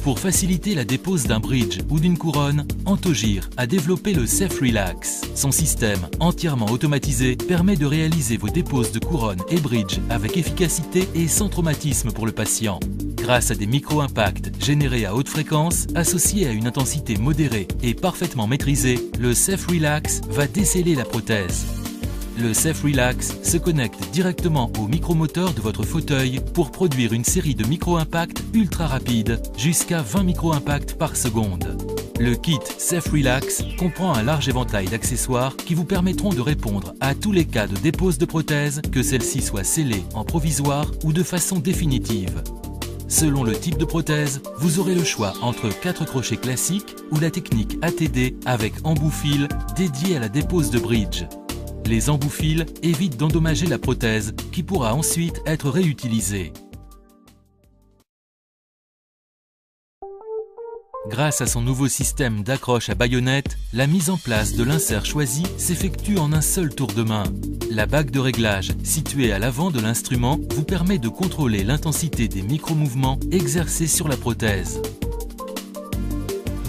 Pour faciliter la dépose d'un bridge ou d'une couronne, Antogir a développé le Safe Relax. Son système, entièrement automatisé, permet de réaliser vos déposes de couronne et bridge avec efficacité et sans traumatisme pour le patient. Grâce à des micro-impacts générés à haute fréquence, associés à une intensité modérée et parfaitement maîtrisée, le Safe Relax va déceler la prothèse. Le Safe Relax se connecte directement au micromoteur de votre fauteuil pour produire une série de micro-impacts ultra rapides, jusqu'à 20 micro-impacts par seconde. Le kit Safe Relax comprend un large éventail d'accessoires qui vous permettront de répondre à tous les cas de dépose de prothèse, que celle-ci soit scellée en provisoire ou de façon définitive. Selon le type de prothèse, vous aurez le choix entre 4 crochets classiques ou la technique ATD avec embout-fil dédié à la dépose de bridge. Les embouts-fils évitent d'endommager la prothèse qui pourra ensuite être réutilisée. Grâce à son nouveau système d'accroche à baïonnette, la mise en place de l'insert choisi s'effectue en un seul tour de main. La bague de réglage située à l'avant de l'instrument vous permet de contrôler l'intensité des micro-mouvements exercés sur la prothèse.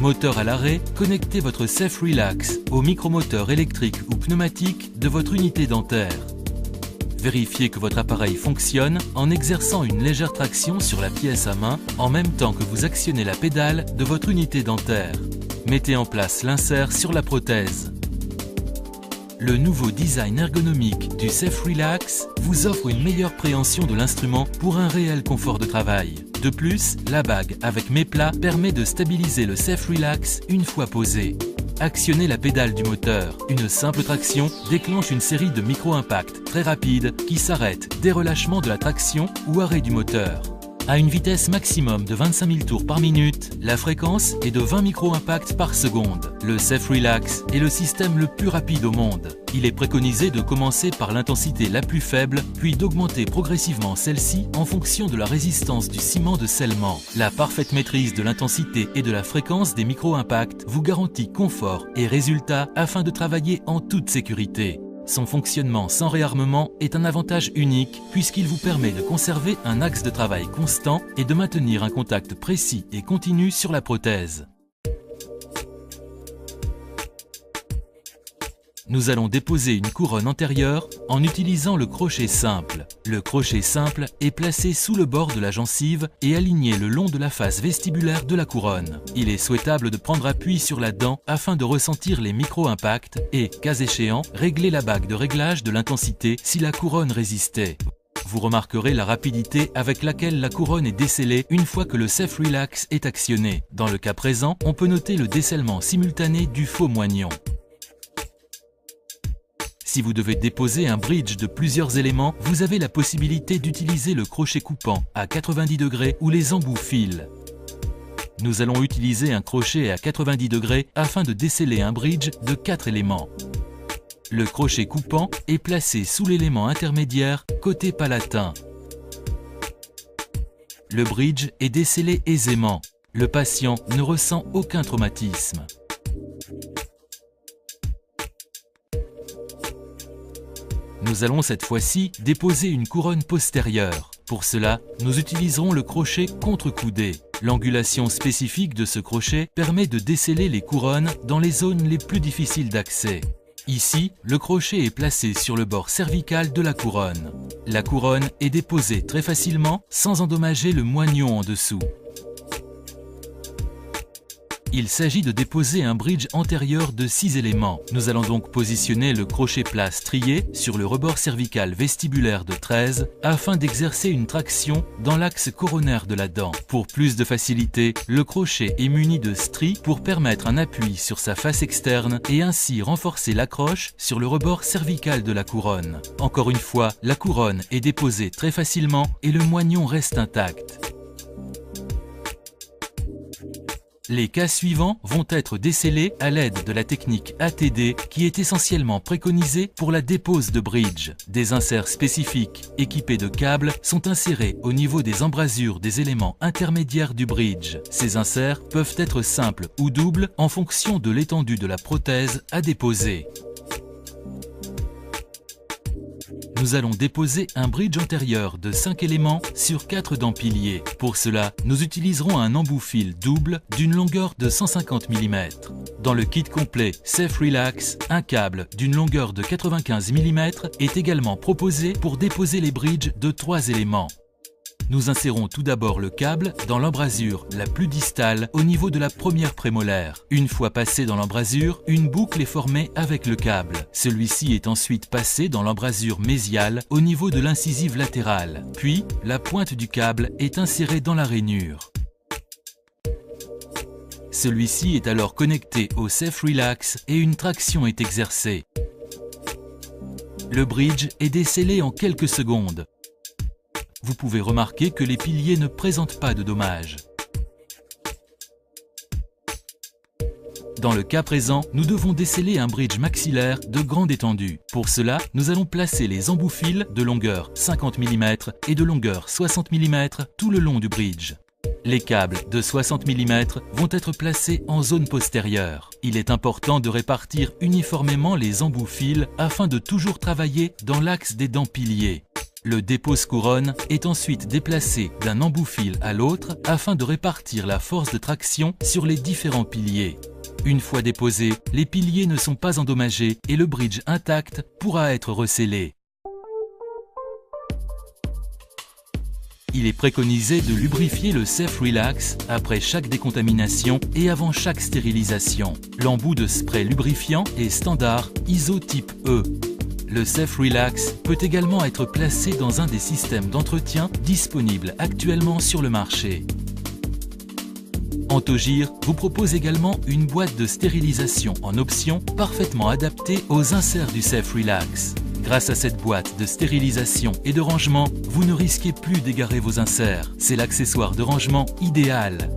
Moteur à l'arrêt, connectez votre Safe Relax au micromoteur électrique ou pneumatique de votre unité dentaire. Vérifiez que votre appareil fonctionne en exerçant une légère traction sur la pièce à main en même temps que vous actionnez la pédale de votre unité dentaire. Mettez en place l'insert sur la prothèse. Le nouveau design ergonomique du Safe Relax vous offre une meilleure préhension de l'instrument pour un réel confort de travail. De plus, la bague avec méplat permet de stabiliser le Safe Relax une fois posé. Actionnez la pédale du moteur. Une simple traction déclenche une série de micro-impacts très rapides qui s'arrêtent dès relâchement de la traction ou arrêt du moteur. À une vitesse maximum de 25 000 tours par minute, la fréquence est de 20 micro-impacts par seconde. Le Safe Relax est le système le plus rapide au monde. Il est préconisé de commencer par l'intensité la plus faible, puis d'augmenter progressivement celle-ci en fonction de la résistance du ciment de scellement. La parfaite maîtrise de l'intensité et de la fréquence des micro-impacts vous garantit confort et résultat afin de travailler en toute sécurité. Son fonctionnement sans réarmement est un avantage unique puisqu'il vous permet de conserver un axe de travail constant et de maintenir un contact précis et continu sur la prothèse. Nous allons déposer une couronne antérieure en utilisant le crochet simple. Le crochet simple est placé sous le bord de la gencive et aligné le long de la face vestibulaire de la couronne. Il est souhaitable de prendre appui sur la dent afin de ressentir les micro-impacts et, cas échéant, régler la bague de réglage de l'intensité si la couronne résistait. Vous remarquerez la rapidité avec laquelle la couronne est décellée une fois que le Safe Relax est actionné. Dans le cas présent, on peut noter le décellement simultané du faux moignon. Si vous devez déposer un bridge de plusieurs éléments, vous avez la possibilité d'utiliser le crochet coupant à 90 degrés ou les embouts-fils. Nous allons utiliser un crochet à 90 degrés afin de déceler un bridge de 4 éléments. Le crochet coupant est placé sous l'élément intermédiaire côté palatin. Le bridge est décellé aisément. Le patient ne ressent aucun traumatisme. Nous allons cette fois-ci déposer une couronne postérieure. Pour cela, nous utiliserons le crochet contre-coudé. L'angulation spécifique de ce crochet permet de déceler les couronnes dans les zones les plus difficiles d'accès. Ici, le crochet est placé sur le bord cervical de la couronne. La couronne est déposée très facilement sans endommager le moignon en dessous. Il s'agit de déposer un bridge antérieur de 6 éléments. Nous allons donc positionner le crochet plat strié sur le rebord cervical vestibulaire de 13 afin d'exercer une traction dans l'axe coronaire de la dent. Pour plus de facilité, le crochet est muni de stries pour permettre un appui sur sa face externe et ainsi renforcer l'accroche sur le rebord cervical de la couronne. Encore une fois, la couronne est déposée très facilement et le moignon reste intact. Les cas suivants vont être décelés à l'aide de la technique ATD qui est essentiellement préconisée pour la dépose de bridge. Des inserts spécifiques équipés de câbles sont insérés au niveau des embrasures des éléments intermédiaires du bridge. Ces inserts peuvent être simples ou doubles en fonction de l'étendue de la prothèse à déposer. nous allons déposer un bridge antérieur de 5 éléments sur 4 dents piliers. Pour cela, nous utiliserons un embout-fil double d'une longueur de 150 mm. Dans le kit complet Safe Relax, un câble d'une longueur de 95 mm est également proposé pour déposer les bridges de 3 éléments. Nous insérons tout d'abord le câble dans l'embrasure la plus distale au niveau de la première prémolaire. Une fois passé dans l'embrasure, une boucle est formée avec le câble. Celui-ci est ensuite passé dans l'embrasure mésiale au niveau de l'incisive latérale. Puis, la pointe du câble est insérée dans la rainure. Celui-ci est alors connecté au Safe Relax et une traction est exercée. Le bridge est décellé en quelques secondes. Vous pouvez remarquer que les piliers ne présentent pas de dommages. Dans le cas présent, nous devons déceler un bridge maxillaire de grande étendue. Pour cela, nous allons placer les embouts-fils de longueur 50 mm et de longueur 60 mm tout le long du bridge. Les câbles de 60 mm vont être placés en zone postérieure. Il est important de répartir uniformément les embouts-fils afin de toujours travailler dans l'axe des dents piliers. Le dépose-couronne est ensuite déplacé d'un embout-fil à l'autre afin de répartir la force de traction sur les différents piliers. Une fois déposés, les piliers ne sont pas endommagés et le bridge intact pourra être recellé. Il est préconisé de lubrifier le Safe Relax après chaque décontamination et avant chaque stérilisation. L'embout de spray lubrifiant est standard ISO type E. Le Safe Relax peut également être placé dans un des systèmes d'entretien disponibles actuellement sur le marché. Antogir vous propose également une boîte de stérilisation en option parfaitement adaptée aux inserts du Safe Relax. Grâce à cette boîte de stérilisation et de rangement, vous ne risquez plus d'égarer vos inserts. C'est l'accessoire de rangement idéal.